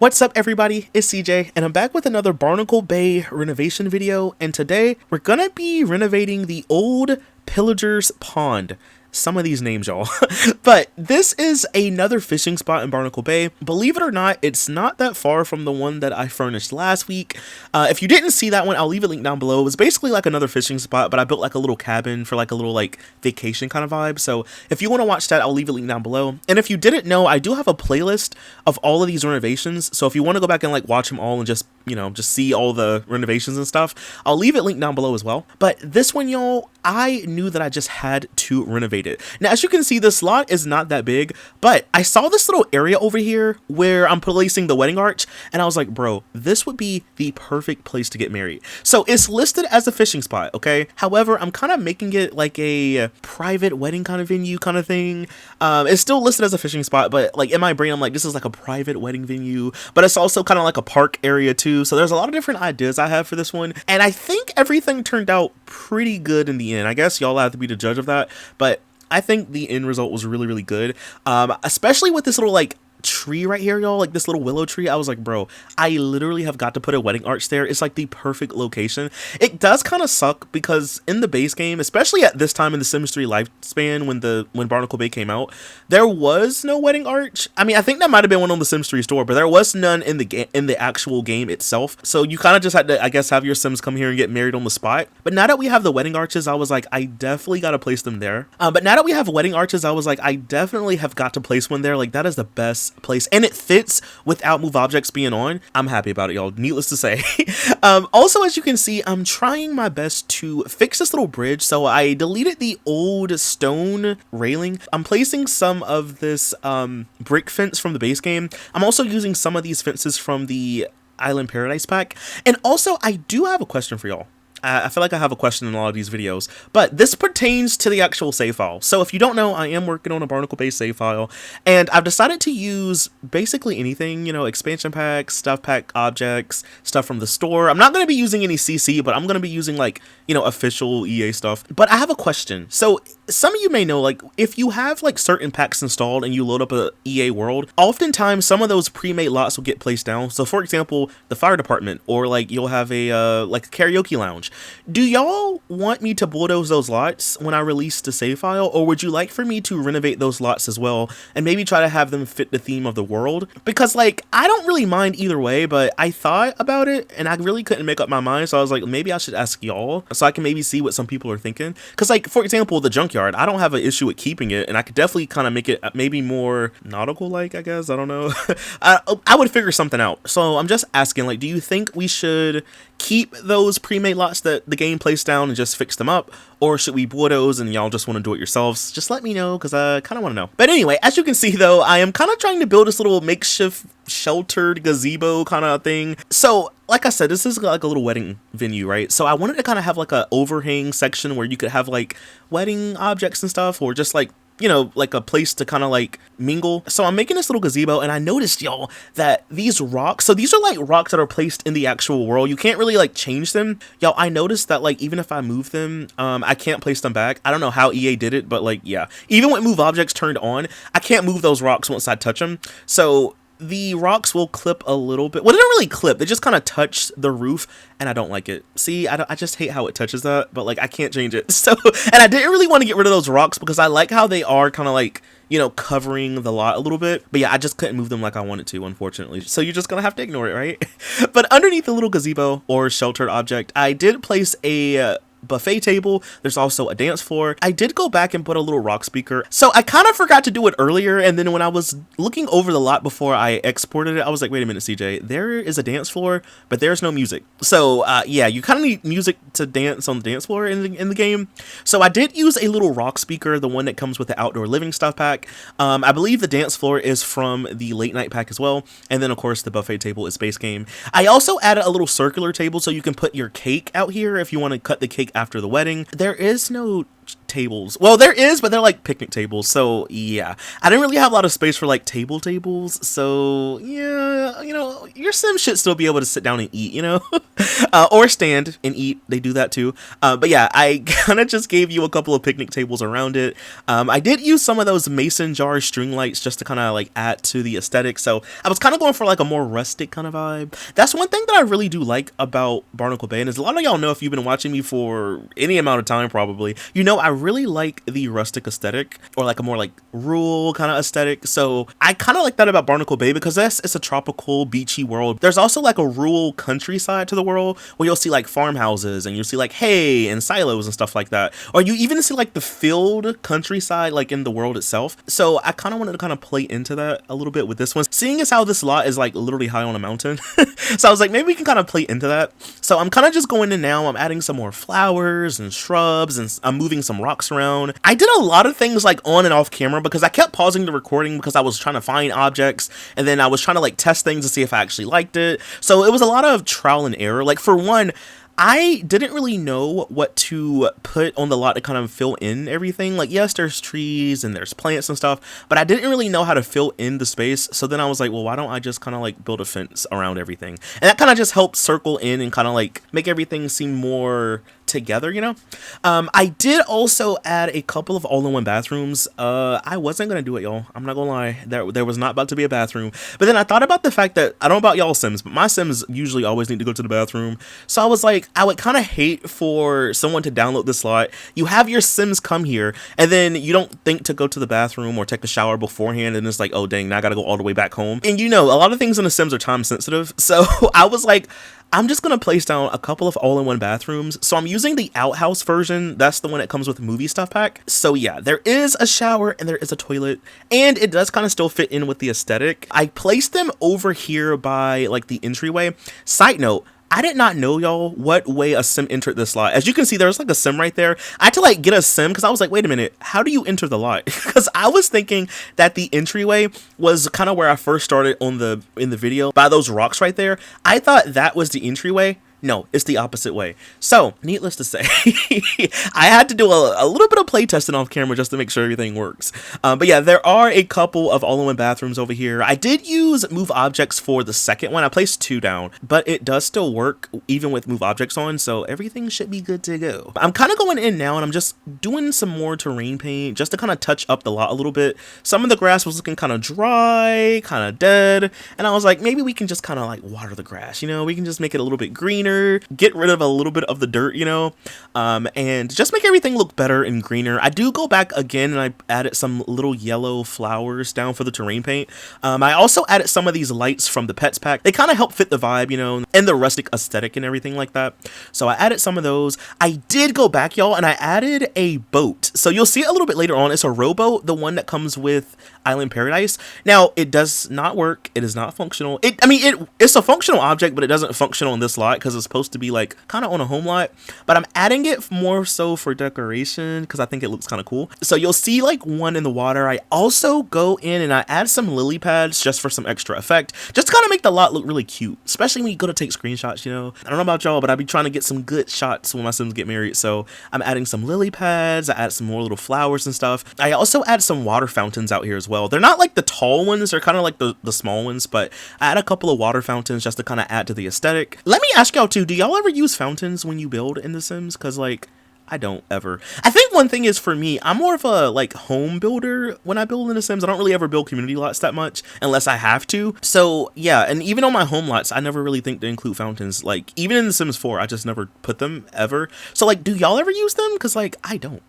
What's up everybody, it's CJ and I'm back with another Barnacle Bay renovation video, and today we're gonna be renovating the old Pillager's Pond. Some of these names, y'all. But this is another fishing spot in Barnacle Bay. Believe it or not, it's not that far from the one that I furnished last week. If you didn't see that one, I'll leave a link down below. It was basically like another fishing spot, but I built like a little cabin for like a little like vacation kind of vibe. So if you want to watch that, I'll leave a link down below. And if you didn't know, I do have a playlist of all of these renovations. So if you want to go back and like watch them all and just, you know, just see all the renovations and stuff, I'll leave it linked down below as well. But this one, y'all, I knew that I just had to renovate it. Now, as you can see, this lot is not that big, but I saw this little area over here where I'm placing the wedding arch, and I was like, bro, this would be the perfect place to get married. So it's listed as a fishing spot, okay? However, I'm kind of making it like a private wedding kind of venue kind of thing. It's still listed as a fishing spot, but like in my brain, I'm like, this is like a private wedding venue, but it's also kind of like a park area too. So there's a lot of different ideas I have for this one, and I think everything turned out pretty good in the end. I guess y'all have to be the judge of that, but I think the end result was really, really good. Especially with this little like tree right here, y'all, like this little willow tree. I was like, bro, I literally have got to put a wedding arch there. It's like the perfect location. It does kind of suck because in the base game, especially at this time in the Sims 3 lifespan, when Barnacle Bay came out, there was no wedding arch. I mean, I think that might have been one on the Sims 3 store, but there was none in the actual game itself. So you kind of just had to, I guess, have your Sims come here and get married on the spot. But now that we have the wedding arches, I was like, I definitely got to place them there. But now that we have wedding arches, I was like, I definitely have got to place one there. Like, that is the best place, and it fits without move objects being on. I'm happy about it, y'all, needless to say. Also, as you can see, I'm trying my best to fix this little bridge. So I deleted the old stone railing. I'm placing some of this brick fence from the base game. I'm also using some of these fences from the Island Paradise pack. And also, I do have a question for y'all. I feel like I have a question in a lot of these videos, but this pertains to the actual save file. So if you don't know, I am working on a Barnacle Bay save file, and I've decided to use basically anything, you know, expansion packs, stuff pack objects, stuff from the store. I'm not going to be using any CC, but I'm going to be using like, you know, official EA stuff. But I have a question. So some of you may know, like, if you have like certain packs installed and you load up a EA world, oftentimes some of those pre-made lots will get placed down. So for example, the fire department, or like you'll have a like a karaoke lounge. Do y'all want me to bulldoze those lots when I release the save file, or would you like for me to renovate those lots as well and maybe try to have them fit the theme of the world? Because like, I don't really mind either way, but I thought about it and I really couldn't make up my mind. So I was like, maybe I should ask y'all so I can maybe see what some people are thinking. Because like, for example, the junkyard, I don't have an issue with keeping it, and I could definitely kind of make it maybe more nautical like, I guess. I don't know. I would figure something out. So I'm just asking, like, do you think we should keep those pre-made lots that the game placed down and just fix them up, or should we bulldoze and y'all just want to do it yourselves? Just let me know, because I kind of want to know. But anyway, as you can see though, I am kind of trying to build this little makeshift sheltered gazebo kind of thing. So like I said, this is like a little wedding venue, right? So I wanted to kind of have like a overhang section where you could have like wedding objects and stuff, or just like, you know, like a place to kind of like mingle. So I'm making this little gazebo, and I noticed, y'all, that these rocks, so these are like rocks that are placed in the actual world. You can't really like change them. Y'all, I noticed that like even if I move them, I can't place them back. I don't know how EA did it, but like, yeah, even with move objects turned on, I can't move those rocks once I touch them. So the rocks will clip a little bit. Well, they don't really clip, they just kind of touch the roof, and I don't like it. See, I just hate how it touches that, but like, I can't change it. So, and I didn't really want to get rid of those rocks because I like how they are kind of like, you know, covering the lot a little bit. But yeah, I just couldn't move them like I wanted to, unfortunately. So you're just gonna have to ignore it, right? But underneath the little gazebo or sheltered object, I did place a buffet table. There's also a dance floor. I did go back and put a little rock speaker. So I kind of forgot to do it earlier, and then when I was looking over the lot before I exported it, I was like, wait a minute, CJ, there is a dance floor, but there's no music. So yeah, you kind of need music to dance on the dance floor in the game. So I did use a little rock speaker, the one that comes with the outdoor living stuff pack. I believe the dance floor is from the late night pack as well, and then of course the buffet table is base game. I also added a little circular table so you can put your cake out here if you want to cut the cake after the wedding. There is no tables. Well, there is, but they're like picnic tables. So yeah, I didn't really have a lot of space for like tables. So yeah, you know, your sim should still be able to sit down and eat, you know, or stand and eat. They do that too. But yeah, I kind of just gave you a couple of picnic tables around it. I did use some of those mason jar string lights just to kind of like add to the aesthetic. So I was kind of going for like a more rustic kind of vibe. That's one thing that I really do like about Barnacle Bay, and as a lot of y'all know, if you've been watching me for any amount of time, probably, you know, I really like the rustic aesthetic, or like a more like rural kind of aesthetic. So I kind of like that about Barnacle Bay, because it's a tropical beachy world. There's also like a rural countryside to the world where you'll see like farmhouses, and you'll see like hay and silos and stuff like that, or you even see like the field countryside like in the world itself. So I kind of wanted to kind of play into that a little bit with this one, seeing as how this lot is like literally high on a mountain. So I was like, maybe we can kind of play into that. So I'm kind of just going in now. I'm adding some more flowers and shrubs, and I'm moving some rocks around. I did a lot of things like on and off camera, because I kept pausing the recording because I was trying to find objects, and then I was trying to like test things to see if I actually liked it. So it was a lot of trial and error. Like for one, I didn't really know what to put on the lot to kind of fill in everything. Like, yes, there's trees and there's plants and stuff, but I didn't really know how to fill in the space. So then I was like, well, why don't I just kind of like build a fence around everything? And that kind of just helped circle in and kind of like make everything seem more together, you know. I did also add a couple of all-in-one bathrooms. I wasn't gonna do it, y'all. I'm not gonna lie, there was not about to be a bathroom, but then I thought about the fact that, I don't know about y'all sims, but my sims usually always need to go to the bathroom. So I was like, I would kind of hate for someone to download this slot, you have your sims come here, and then you don't think to go to the bathroom or take a shower beforehand, and it's like, oh dang, now I gotta go all the way back home. And you know, a lot of things in the sims are time sensitive, so I was like, I'm just going to place down a couple of all-in-one bathrooms. So I'm using the outhouse version. That's the one that comes with the movie stuff pack. So yeah, there is a shower and there is a toilet, and it does kind of still fit in with the aesthetic. I placed them over here by like the entryway. Side note, I did not know, y'all, what way a sim entered this lot. As you can see, there's like a sim right there. I had to like get a sim, because I was like, wait a minute, how do you enter the lot? Because I was thinking that the entryway was kind of where I first started in the video, by those rocks right there. I thought that was the entryway. No, it's the opposite way. So, needless to say, I had to do a little bit of playtesting off camera just to make sure everything works. But yeah, there are a couple of all-in-one bathrooms over here. I did use move objects for the second one. I placed 2 down, but it does still work even with move objects on, so everything should be good to go. I'm kind of going in now, and I'm just doing some more terrain paint just to kind of touch up the lot a little bit. Some of the grass was looking kind of dry, kind of dead, and I was like, maybe we can just kind of like water the grass, you know? We can just make it a little bit greener, get rid of a little bit of the dirt, you know, and just make everything look better and greener. I do go back again and I added some little yellow flowers down for the terrain paint. I also added some of these lights from the pets pack. They kind of help fit the vibe, you know, and the rustic aesthetic and everything like that. So I added some of those. I did go back, y'all, and I added a boat. So you'll see it a little bit later on. It's a rowboat, the one that comes with Island Paradise. Now, it does not work. It is not functional. It's a functional object, but it doesn't function on this lot because it's supposed to be like kind of on a home lot. But I'm adding it more so for decoration because I think it looks kind of cool. So you'll see like one in the water. I also go in and I add some lily pads just for some extra effect, just to kind of make the lot look really cute, especially when you go to take screenshots, you know. I don't know about y'all, but I be trying to get some good shots when my sims get married. So I'm adding some lily pads. I add some more little flowers and stuff. I also add some water fountains out here as well. They're not like the tall ones, they're kind of like the small ones, but I add a couple of water fountains just to kind of add to the aesthetic. Let me ask y'all too, do y'all ever use fountains when you build in The Sims? Because like, I don't ever. I think one thing is, for me, I'm more of a like home builder when I build in The Sims. I don't really ever build community lots that much unless I have to. So yeah, and even on my home lots, I never really think to include fountains. Like even in The Sims 4, I just never put them ever. So like, do y'all ever use them? Because like, I don't.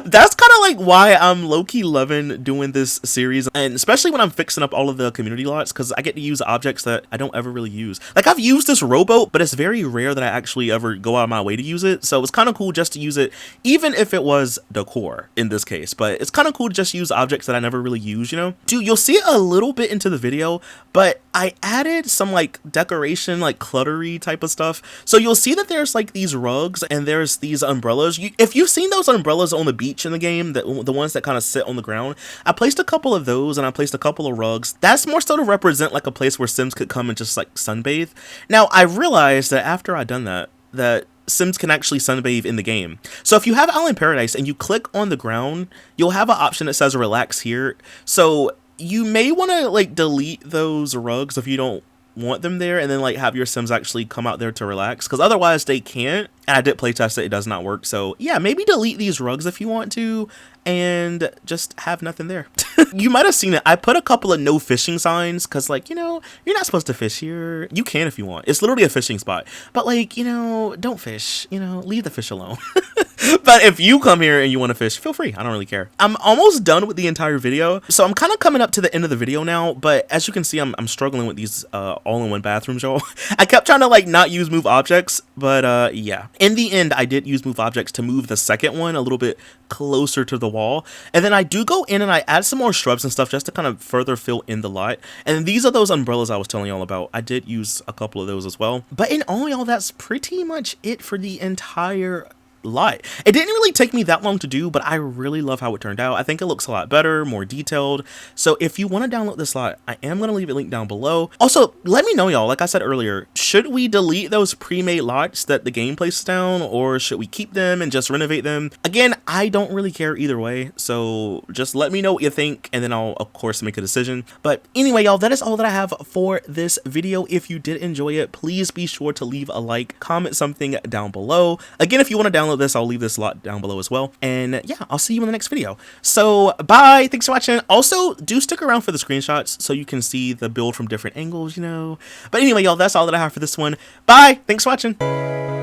That's kind of like why I'm low-key loving doing this series, and especially when I'm fixing up all of the community lots, because I get to use objects that I don't ever really use. Like I've used this rowboat, but it's very rare that I actually ever go out of my way to use it. So it's kind of cool just to use it, even if it was decor in this case. But it's kind of cool to just use objects that I never really use, you know? Dude, you'll see it a little bit into the video, but I added some like decoration, like cluttery type of stuff. So you'll see that there's like these rugs and there's these umbrellas. If you've seen those umbrellas on the beach in the game, the ones that kind of sit on the ground, I placed a couple of those and I placed a couple of rugs. That's more so to represent like a place where Sims could come and just like sunbathe. Now I realized that after I done that Sims can actually sunbathe in the game. So if you have Island Paradise and you click on the ground, you'll have an option that says relax here. So you may want to like delete those rugs if you don't want them there, and then like have your Sims actually come out there to relax, because otherwise they can't. And I did playtest it, it does not work. So yeah, maybe delete these rugs if you want to, and just have nothing there. You might have seen it. I put a couple of no fishing signs because, like, you know, you're not supposed to fish here. You can if you want. It's literally a fishing spot. But, like, you know, don't fish. You know, leave the fish alone. But if you come here and you want to fish, feel free. I don't really care. I'm almost done with the entire video. So I'm kind of coming up to the end of the video now. But as you can see, I'm struggling with these all-in-one bathrooms, y'all. I kept trying to, like, not use move objects. But, yeah. In the end, I did use move objects to move the second one a little bit closer to the wall. And then I do go in and I add some more shrubs and stuff just to kind of further fill in the lot. And these are those umbrellas I was telling y'all about. I did use a couple of those as well. But in all, y'all, that's pretty much it for the entire lot. It didn't really take me that long to do, but I really love how it turned out. I think it looks a lot better, more detailed. So if you want to download this lot, I am going to leave a link down below. Also, let me know, y'all, like I said earlier, should we delete those pre-made lots that the game places down, or should we keep them and just renovate them? Again, I don't really care either way, so just let me know what you think, and then I'll of course make a decision. But anyway, y'all, that is all that I have for this video. If you did enjoy it, please be sure to leave a like, comment something down below. Again, if you want to download this, I'll leave this lot down below as well. And yeah, I'll see you in the next video. So bye, thanks for watching. Also, do stick around for the screenshots so you can see the build from different angles, you know. But anyway, y'all, that's all that I have for this one. Bye, thanks for watching.